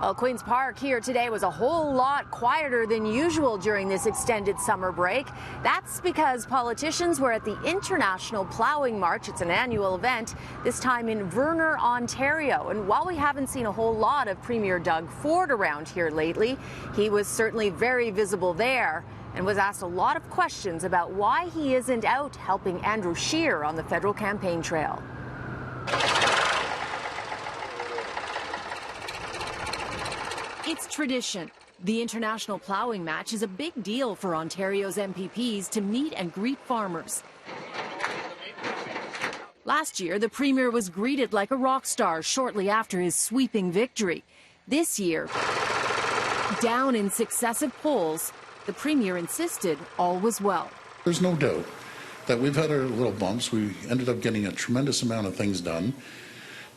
Well, Queen's Park here today was a whole lot quieter than usual during this extended summer break. That's because politicians were at the International Plowing Match. It's an annual event, this time in Verner, Ontario. And while we haven't seen a whole lot of Premier Doug Ford around here lately, he was certainly very visible there and was asked a lot of questions about why he isn't out helping Andrew Scheer on the federal campaign trail. It's tradition. The International Plowing Match is a big deal for Ontario's MPPs to meet and greet farmers. Last year, the Premier was greeted like a rock star shortly after his sweeping victory. This year, down in successive polls, the Premier insisted all was well. There's no doubt that we've had our little bumps. We ended up getting a tremendous amount of things done.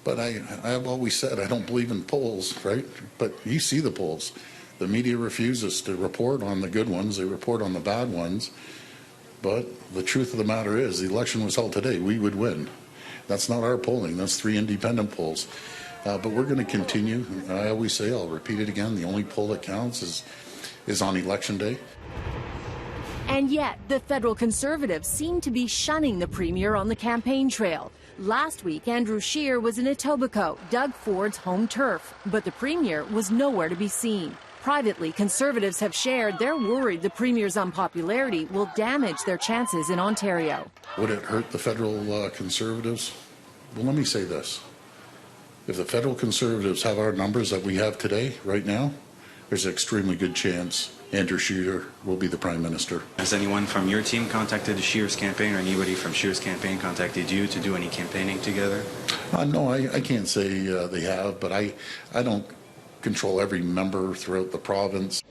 But I have always said I don't believe in polls, right? But you see the polls. The media refuses to report on the good ones. They report on the bad ones. But the truth of the matter is the election was held today. We would win. That's not our polling. That's 3 independent polls. But we're going to continue. I always say, I'll repeat it again, the only poll that counts is on Election Day. And yet, the federal Conservatives seem to be shunning the Premier on the campaign trail. Last week, Andrew Scheer was in Etobicoke, Doug Ford's home turf, but the Premier was nowhere to be seen. Privately, Conservatives have shared they're worried the Premier's unpopularity will damage their chances in Ontario. Would it hurt the federal Conservatives? Well, let me say this. If the federal Conservatives have our numbers that we have today, right now, there's an extremely good chance Andrew Scheer will be the Prime Minister. Has anyone from your team contacted Scheer's campaign, or anybody from Scheer's campaign contacted you to do any campaigning together? No, I can't say they have, but I don't control every member throughout the province.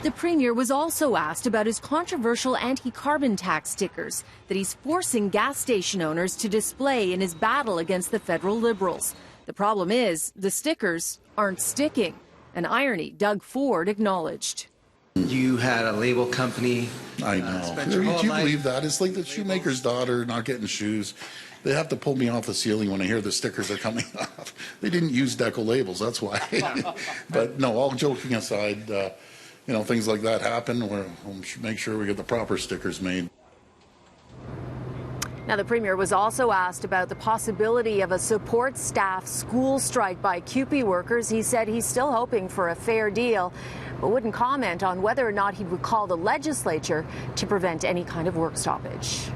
The Premier was also asked about his controversial anti-carbon tax stickers that he's forcing gas station owners to display in his battle against the federal Liberals. The problem is the stickers aren't sticking. An irony Doug Ford acknowledged. You had a label company. I know. Do you believe that? It's like the shoemaker's daughter not getting shoes. They have to pull me off the ceiling when I hear the stickers are coming off. They didn't use deco labels, that's why. But no, all joking aside, things like that happen. We'll make sure we get the proper stickers made. Now, the Premier was also asked about the possibility of a support staff school strike by CUPE workers. He said he's still hoping for a fair deal, but wouldn't comment on whether or not he would call the legislature to prevent any kind of work stoppage.